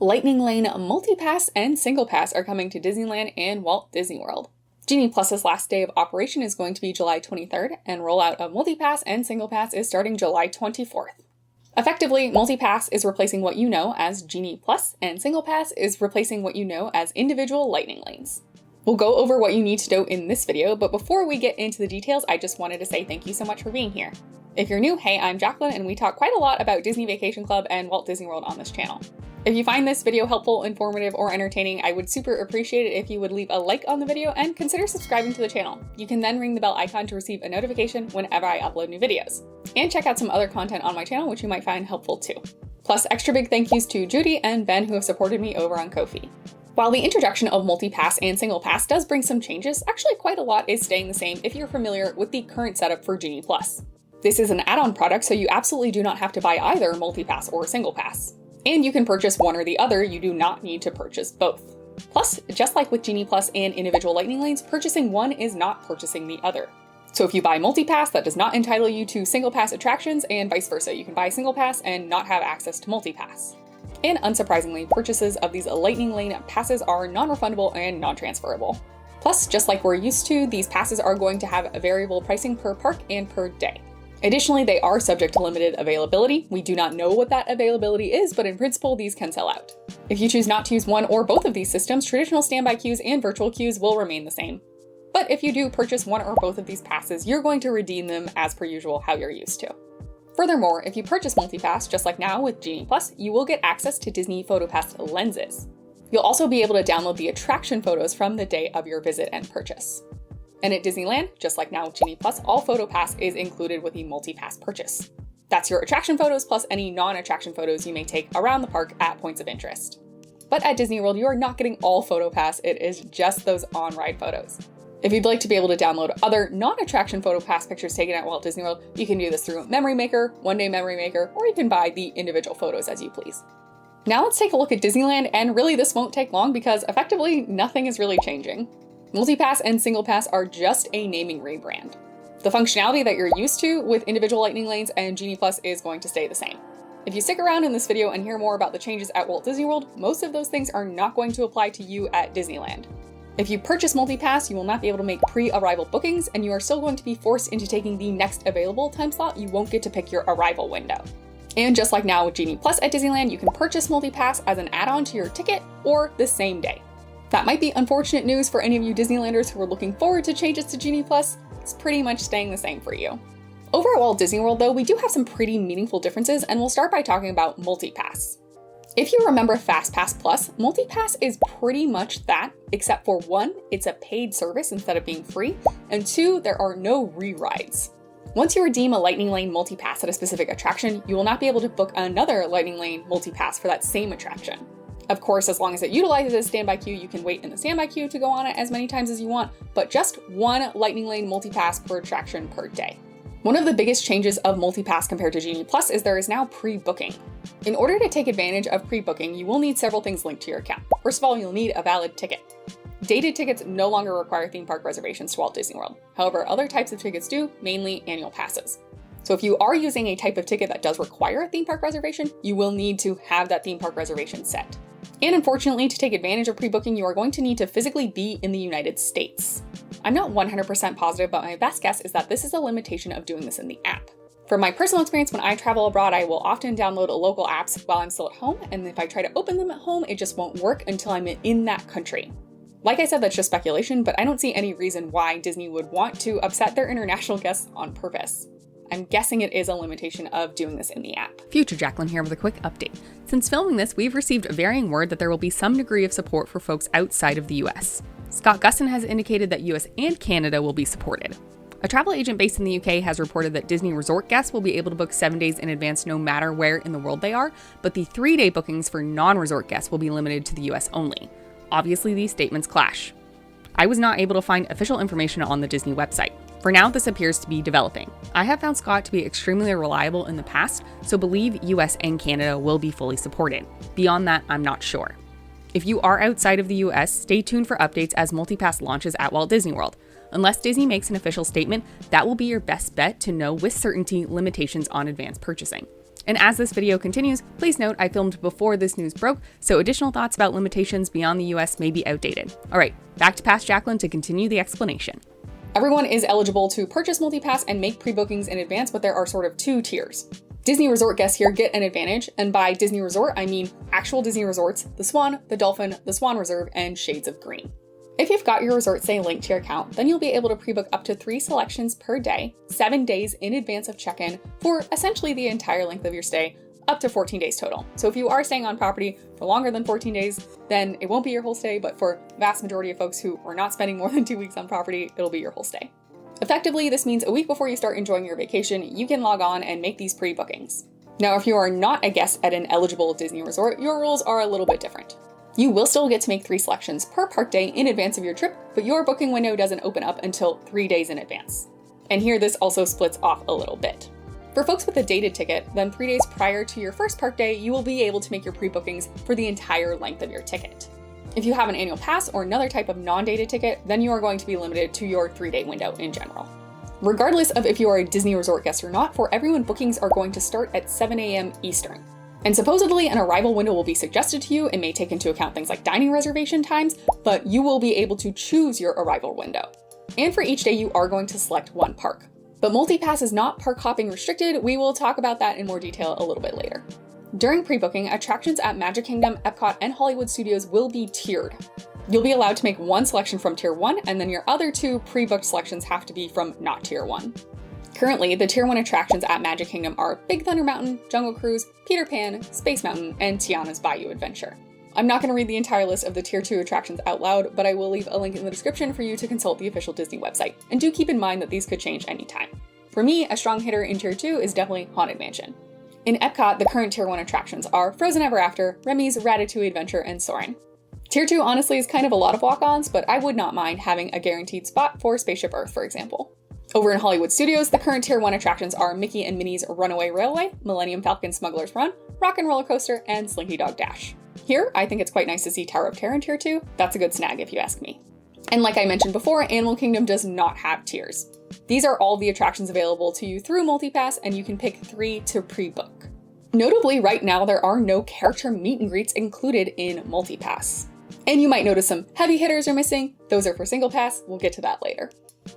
Lightning Lane Multi-Pass and Single Pass are coming to Disneyland and Walt Disney World. Genie Plus's last day of operation is going to be July 23rd, and rollout of Multi-Pass and Single Pass is starting July 24th. Effectively, Multi-Pass is replacing what you know as Genie Plus, and Single Pass is replacing what you know as individual Lightning Lanes. We'll go over what you need to know in this video, but before we get into the details, I just wanted to say thank you so much for being here. If you're new, hey, I'm Jacqueline, and we talk quite a lot about Disney Vacation Club and Walt Disney World on this channel. If you find this video helpful, informative, or entertaining, I would super appreciate it if you would leave a like on the video and consider subscribing to the channel. You can then ring the bell icon to receive a notification whenever I upload new videos. And check out some other content on my channel, which you might find helpful too. Plus, extra big thank yous to Judy and Ben who have supported me over on Ko-fi. While the introduction of Multi-Pass and Single Pass does bring some changes, actually quite a lot is staying the same if you're familiar with the current setup for Genie Plus. This is an add-on product, so you absolutely do not have to buy either Multi-Pass or Single Pass. And you can purchase one or the other, you do not need to purchase both. Plus, just like with Genie Plus and individual Lightning Lanes, purchasing one is not purchasing the other. So if you buy Multi-Pass, that does not entitle you to Single Pass attractions, and vice versa. You can buy Single Pass and not have access to Multi-Pass. And unsurprisingly, purchases of these Lightning Lane passes are non-refundable and non-transferable. Plus, just like we're used to, these passes are going to have a variable pricing per park and per day. Additionally, they are subject to limited availability. We do not know what that availability is, but in principle, these can sell out. If you choose not to use one or both of these systems, traditional standby queues and virtual queues will remain the same. But if you do purchase one or both of these passes, you're going to redeem them as per usual how you're used to. Furthermore, if you purchase Multi-Pass, just like now with Genie Plus, you will get access to Disney PhotoPass lenses. You'll also be able to download the attraction photos from the day of your visit and purchase. And at Disneyland, just like now with Genie Plus, all PhotoPass is included with the Multi-Pass purchase. That's your attraction photos plus any non-attraction photos you may take around the park at points of interest. But at Disney World, you are not getting all PhotoPass, it is just those on-ride photos. If you'd like to be able to download other non-attraction PhotoPass pictures taken at Walt Disney World, you can do this through Memory Maker, One Day Memory Maker, or you can buy the individual photos as you please. Now let's take a look at Disneyland, and really this won't take long because effectively nothing is really changing. Multi-Pass and Single Pass are just a naming rebrand. The functionality that you're used to with individual Lightning Lanes and Genie Plus is going to stay the same. If you stick around in this video and hear more about the changes at Walt Disney World, most of those things are not going to apply to you at Disneyland. If you purchase Multi-Pass, you will not be able to make pre-arrival bookings, and you are still going to be forced into taking the next available time slot. You won't get to pick your arrival window. And just like now with Genie Plus at Disneyland, you can purchase Multi-Pass as an add-on to your ticket or the same day. That might be unfortunate news for any of you Disneylanders who are looking forward to changes to Genie Plus. It's pretty much staying the same for you. Over at Walt Disney World though, we do have some pretty meaningful differences, and we'll start by talking about Multi-Pass. If you remember FastPass Plus, Multi-Pass is pretty much that, except for one, it's a paid service instead of being free, and two, there are no re-rides. Once you redeem a Lightning Lane Multi-Pass at a specific attraction, you will not be able to book another Lightning Lane Multi-Pass for that same attraction. Of course, as long as it utilizes a standby queue, you can wait in the standby queue to go on it as many times as you want, but just one Lightning Lane Multi-Pass per attraction per day. One of the biggest changes of Multi-Pass compared to Genie Plus is there is now pre-booking. In order to take advantage of pre-booking, you will need several things linked to your account. First of all, you'll need a valid ticket. Dated tickets no longer require theme park reservations to Walt Disney World. However, other types of tickets do, mainly annual passes. So if you are using a type of ticket that does require a theme park reservation, you will need to have that theme park reservation set. And unfortunately, to take advantage of pre-booking, you are going to need to physically be in the United States. I'm not 100% positive, but my best guess is that this is a limitation of doing this in the app. From my personal experience, when I travel abroad, I will often download local apps while I'm still at home, and if I try to open them at home, it just won't work until I'm in that country. Like I said, that's just speculation, but I don't see any reason why Disney would want to upset their international guests on purpose. I'm guessing it is a limitation of doing this in the app. Future Jacqueline here with a quick update. Since filming this, we've received varying word that there will be some degree of support for folks outside of the US. Scott Gustin has indicated that US and Canada will be supported. A travel agent based in the UK has reported that Disney Resort guests will be able to book 7 days in advance no matter where in the world they are, but the 3-day bookings for non-resort guests will be limited to the US only. Obviously, these statements clash. I was not able to find official information on the Disney website. For now, this appears to be developing. I have found Scott to be extremely reliable in the past, so believe US and Canada will be fully supported. Beyond that, I'm not sure. If you are outside of the US, stay tuned for updates as Multi-Pass launches at Walt Disney World. Unless Disney makes an official statement, that will be your best bet to know with certainty limitations on advanced purchasing. And as this video continues, please note I filmed before this news broke, so additional thoughts about limitations beyond the US may be outdated. All right, back to Past Jacqueline to continue the explanation. Everyone is eligible to purchase MultiPass and make pre-bookings in advance, but there are sort of two tiers. Disney Resort guests here get an advantage, and by Disney Resort, I mean actual Disney resorts, the Swan, the Dolphin, the Swan Reserve, and Shades of Green. If you've got your resort, say, linked to your account, then you'll be able to pre-book up to 3 selections per day, 7 days in advance of check-in, for essentially the entire length of your stay, up to 14 days total. So if you are staying on property for longer than 14 days, then it won't be your whole stay, but for the vast majority of folks who are not spending more than 2 weeks on property, it'll be your whole stay. Effectively, this means a week before you start enjoying your vacation, you can log on and make these pre-bookings. Now, if you are not a guest at an eligible Disney resort, your rules are a little bit different. You will still get to make 3 selections per park day in advance of your trip, but your booking window doesn't open up until 3 days in advance. And here this also splits off a little bit. For folks with a dated ticket, then 3 days prior to your first park day, you will be able to make your pre-bookings for the entire length of your ticket. If you have an annual pass or another type of non-dated ticket, then you are going to be limited to your 3-day window in general. Regardless of if you are a Disney Resort guest or not, for everyone, bookings are going to start at 7 a.m. Eastern. And supposedly an arrival window will be suggested to you. It may take into account things like dining reservation times, but you will be able to choose your arrival window. And for each day, you are going to select one park. But MultiPass is not park hopping restricted. We will talk about that in more detail a little bit later. During pre-booking, attractions at Magic Kingdom, Epcot, and Hollywood Studios will be tiered. You'll be allowed to make 1 selection from Tier 1, and then your other 2 pre-booked selections have to be from not Tier 1. Currently, the Tier 1 attractions at Magic Kingdom are Big Thunder Mountain, Jungle Cruise, Peter Pan, Space Mountain, and Tiana's Bayou Adventure. I'm not going to read the entire list of the Tier 2 attractions out loud, but I will leave a link in the description for you to consult the official Disney website. And do keep in mind that these could change anytime. For me, a strong hitter in Tier 2 is definitely Haunted Mansion. In Epcot, the current Tier 1 attractions are Frozen Ever After, Remy's Ratatouille Adventure, and Soarin'. Tier 2 honestly is kind of a lot of walk-ons, but I would not mind having a guaranteed spot for Spaceship Earth, for example. Over in Hollywood Studios, the current Tier 1 attractions are Mickey and Minnie's Runaway Railway, Millennium Falcon Smuggler's Run, Rock 'n' Roller Coaster, and Slinky Dog Dash. Here, I think it's quite nice to see Tower of Terror in Tier 2. That's a good snag if you ask me. And like I mentioned before, Animal Kingdom does not have tiers. These are all the attractions available to you through MultiPass, and you can pick 3 to pre-book. Notably, right now, there are no character meet and greets included in MultiPass. And you might notice some heavy hitters are missing. Those are for Single Pass. We'll get to that later.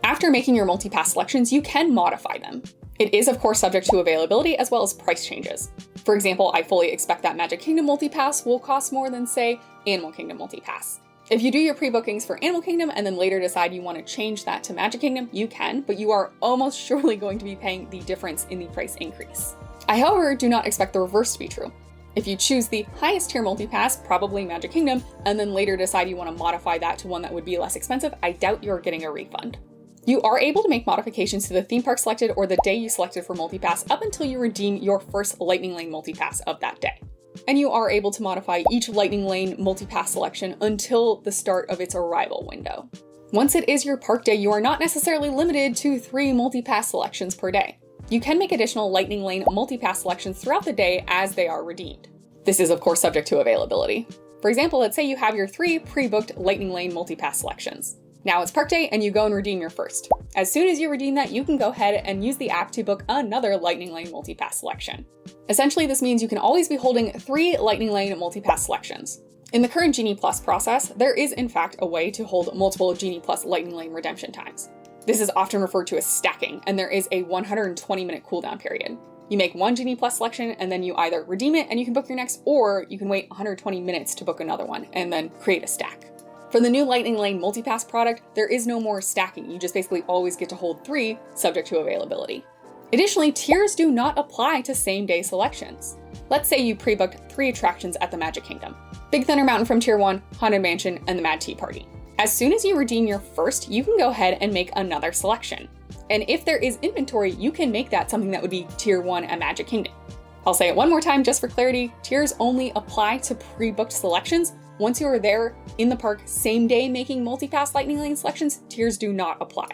After making your MultiPass selections, you can modify them. It is, of course, subject to availability as well as price changes. For example, I fully expect that Magic Kingdom MultiPass will cost more than, say, Animal Kingdom MultiPass. If you do your pre-bookings for Animal Kingdom and then later decide you want to change that to Magic Kingdom, you can, but you are almost surely going to be paying the difference in the price increase. I, however, do not expect the reverse to be true. If you choose the highest tier MultiPass, probably Magic Kingdom, and then later decide you want to modify that to one that would be less expensive, I doubt you're getting a refund. You are able to make modifications to the theme park selected or the day you selected for MultiPass up until you redeem your first Lightning Lane MultiPass of that day. And you are able to modify each Lightning Lane MultiPass selection until the start of its arrival window. Once it is your park day, you are not necessarily limited to 3 MultiPass selections per day. You can make additional Lightning Lane MultiPass selections throughout the day as they are redeemed. This is, of course, subject to availability. For example, let's say you have your 3 pre-booked Lightning Lane MultiPass selections. Now it's park day and you go and redeem your first. As soon as you redeem that, you can go ahead and use the app to book another Lightning Lane MultiPass selection. Essentially, this means you can always be holding 3 Lightning Lane MultiPass selections. In the current Genie Plus process, there is in fact a way to hold multiple Genie Plus Lightning Lane redemption times. This is often referred to as stacking, and there is a 120-minute cooldown period. You make 1 Genie Plus selection, and then you either redeem it and you can book your next, or you can wait 120 minutes to book another one, and then create a stack. For the new Lightning Lane MultiPass product, there is no more stacking. You just basically always get to hold 3, subject to availability. Additionally, tiers do not apply to same-day selections. Let's say you pre-booked 3 attractions at the Magic Kingdom: Big Thunder Mountain from Tier 1, Haunted Mansion, and the Mad Tea Party. As soon as you redeem your first, you can go ahead and make another selection. And if there is inventory, you can make that something that would be Tier 1 at Magic Kingdom. I'll say it one more time just for clarity, tiers only apply to pre-booked selections. Once you are there in the park same day making MultiPass Lightning Lane selections, tiers do not apply.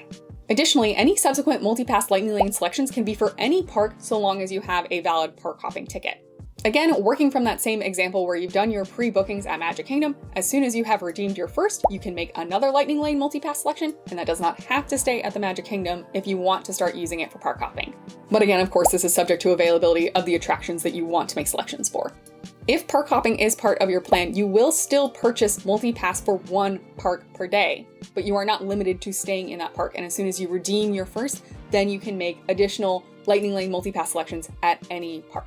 Additionally, any subsequent MultiPass Lightning Lane selections can be for any park so long as you have a valid park hopping ticket. Again, working from that same example where you've done your pre-bookings at Magic Kingdom, as soon as you have redeemed your first, you can make another Lightning Lane multi-pass selection, and that does not have to stay at the Magic Kingdom if you want to start using it for park hopping. But again, of course, this is subject to availability of the attractions that you want to make selections for. If park hopping is part of your plan, you will still purchase multi-pass for one park per day, but you are not limited to staying in that park, and as soon as you redeem your first, then you can make additional Lightning Lane multi-pass selections at any park.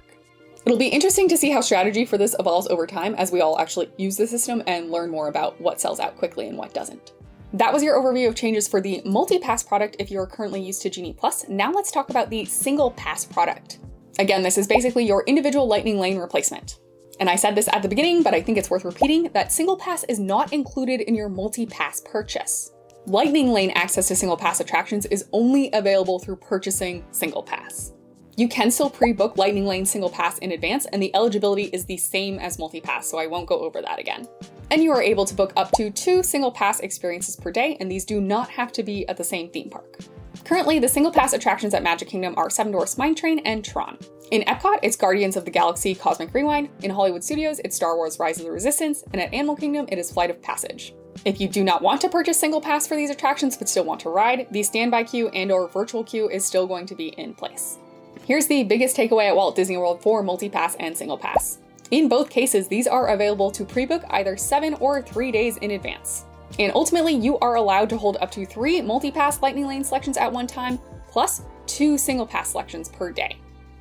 It'll be interesting to see how strategy for this evolves over time as we all actually use the system and learn more about what sells out quickly and what doesn't. That was your overview of changes for the multi-pass product if you're currently used to Genie Plus. Now let's talk about the single pass product. Again, this is basically your individual Lightning Lane replacement. And I said this at the beginning, but I think it's worth repeating that single pass is not included in your multi-pass purchase. Lightning Lane access to single pass attractions is only available through purchasing single pass. You can still pre-book Lightning Lane single pass in advance, and the eligibility is the same as multi-pass, so I won't go over that again. And you are able to book up to 2 single pass experiences per day, and these do not have to be at the same theme park. Currently, the single pass attractions at Magic Kingdom are Seven Dwarfs Mine Train and Tron. In Epcot, it's Guardians of the Galaxy Cosmic Rewind. In Hollywood Studios, it's Star Wars Rise of the Resistance, and at Animal Kingdom, it is Flight of Passage. If you do not want to purchase single pass for these attractions but still want to ride, the standby queue and/or virtual queue is still going to be in place. Here's the biggest takeaway at Walt Disney World for multi-pass and single pass. In both cases, these are available to pre-book either 7 or 3 days in advance. And ultimately, you are allowed to hold up to 3 multi-pass Lightning Lane selections at one time, plus 2 single pass selections per day.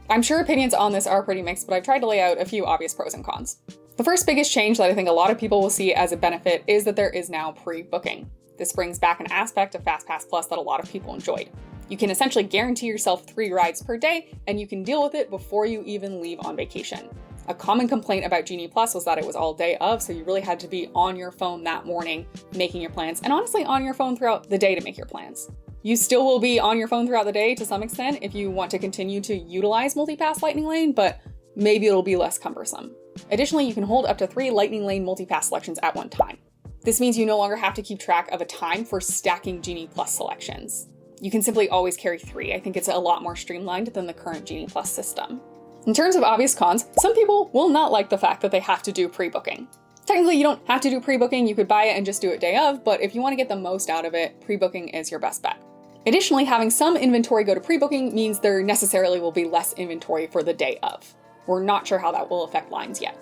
I'm sure opinions on this are pretty mixed, but I've tried to lay out a few obvious pros and cons. The first biggest change that I think a lot of people will see as a benefit is that there is now pre-booking. This brings back an aspect of FastPass Plus that a lot of people enjoyed. You can essentially guarantee yourself 3 rides per day, and you can deal with it before you even leave on vacation. A common complaint about Genie Plus was that it was all day of, so you really had to be on your phone that morning making your plans, and honestly on your phone throughout the day to make your plans. You still will be on your phone throughout the day to some extent if you want to continue to utilize multi-pass Lightning Lane, but maybe it'll be less cumbersome. Additionally, you can hold up to 3 Lightning Lane multi-pass selections at one time. This means you no longer have to keep track of a time for stacking Genie Plus selections. You can simply always carry 3. I think it's a lot more streamlined than the current Genie Plus system. In terms of obvious cons, some people will not like the fact that they have to do pre-booking. Technically, you don't have to do pre-booking, you could buy it and just do it day of, but if you want to get the most out of it, pre-booking is your best bet. Additionally, having some inventory go to pre-booking means there necessarily will be less inventory for the day of. We're not sure how that will affect lines yet.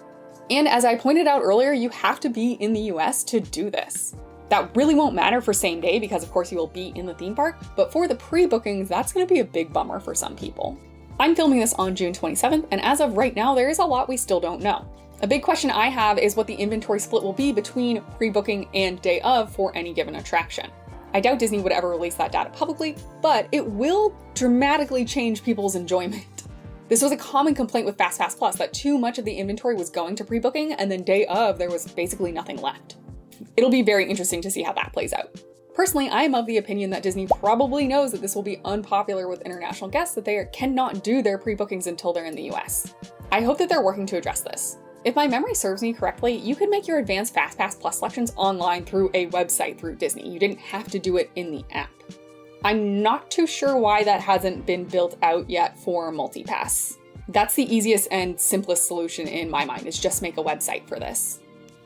And as I pointed out earlier, you have to be in the US to do this. That really won't matter for same day because of course you will be in the theme park, but for the pre-bookings, that's going to be a big bummer for some people. I'm filming this on June 27th, and as of right now, there is a lot we still don't know. A big question I have is what the inventory split will be between pre-booking and day of for any given attraction. I doubt Disney would ever release that data publicly, but it will dramatically change people's enjoyment. This was a common complaint with FastPass Plus, that too much of the inventory was going to pre-booking, and then day of, there was basically nothing left. It'll be very interesting to see how that plays out. Personally, I am of the opinion that Disney probably knows that this will be unpopular with international guests, that they cannot do their pre-bookings until they're in the US. I hope that they're working to address this. If my memory serves me correctly, you could make your advanced FastPass Plus selections online through a website through Disney. You didn't have to do it in the app. I'm not too sure why that hasn't been built out yet for MultiPass. That's the easiest and simplest solution in my mind, is just make a website for this.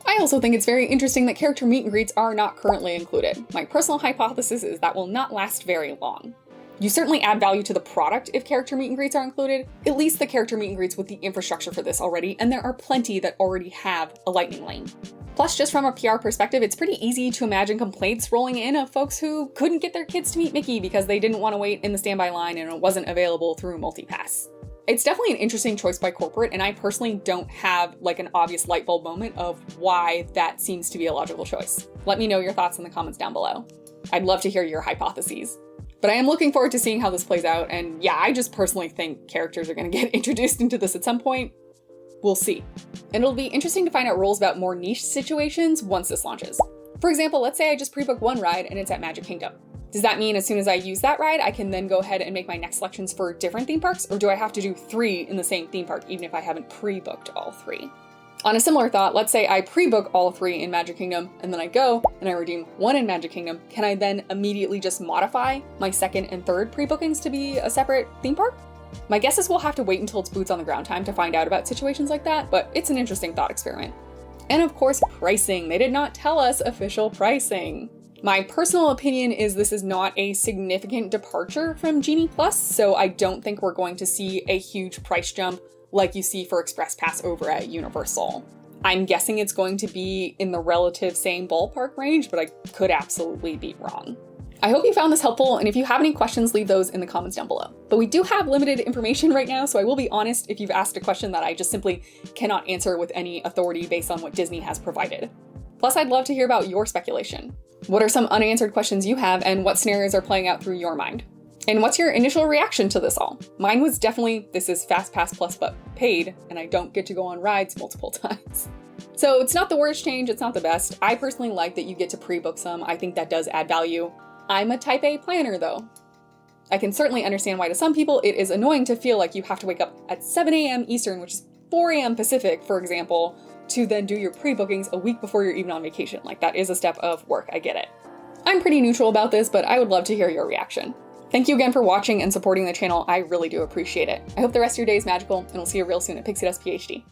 I also think it's very interesting that character meet and greets are not currently included. My personal hypothesis is that will not last very long. You certainly add value to the product if character meet and greets are included, at least the character meet and greets with the infrastructure for this already, and there are plenty that already have a Lightning Lane. Plus, just from a PR perspective, it's pretty easy to imagine complaints rolling in of folks who couldn't get their kids to meet Mickey because they didn't want to wait in the standby line and it wasn't available through MultiPass. It's definitely an interesting choice by corporate, and I personally don't have like an obvious light bulb moment of why that seems to be a logical choice. Let me know your thoughts in the comments down below. I'd love to hear your hypotheses. But I am looking forward to seeing how this plays out, and yeah, I just personally think characters are going to get introduced into this at some point. We'll see. And it'll be interesting to find out rules about more niche situations once this launches. For example, let's say I just pre-book one ride and it's at Magic Kingdom. Does that mean as soon as I use that ride, I can then go ahead and make my next selections for different theme parks? Or do I have to do 3 in the same theme park, even if I haven't pre-booked all 3? On a similar thought, let's say I pre-book all 3 in Magic Kingdom, and then I go and I redeem 1 in Magic Kingdom. Can I then immediately just modify my second and third pre-bookings to be a separate theme park? My guess is we'll have to wait until it's boots on the ground time to find out about situations like that, but it's an interesting thought experiment. And of course, pricing. They did not tell us official pricing. My personal opinion is this is not a significant departure from Genie Plus, so I don't think we're going to see a huge price jump like you see for Express Pass over at Universal. I'm guessing it's going to be in the relative same ballpark range, but I could absolutely be wrong. I hope you found this helpful, and if you have any questions, leave those in the comments down below. But we do have limited information right now, so I will be honest if you've asked a question that I just simply cannot answer with any authority based on what Disney has provided. Plus, I'd love to hear about your speculation. What are some unanswered questions you have, and what scenarios are playing out through your mind? And what's your initial reaction to this all? Mine was definitely, this is FastPass Plus but paid, and I don't get to go on rides multiple times. So it's not the worst change, it's not the best. I personally like that you get to pre-book some. I think that does add value. I'm a type A planner though. I can certainly understand why to some people it is annoying to feel like you have to wake up at 7 a.m. Eastern, which is 4 a.m. Pacific, for example, to then do your pre-bookings a week before you're even on vacation. Like, that is a step of work, I get it. I'm pretty neutral about this, but I would love to hear your reaction. Thank you again for watching and supporting the channel. I really do appreciate it. I hope the rest of your day is magical, and we'll see you real soon at Pixie Dust PhD.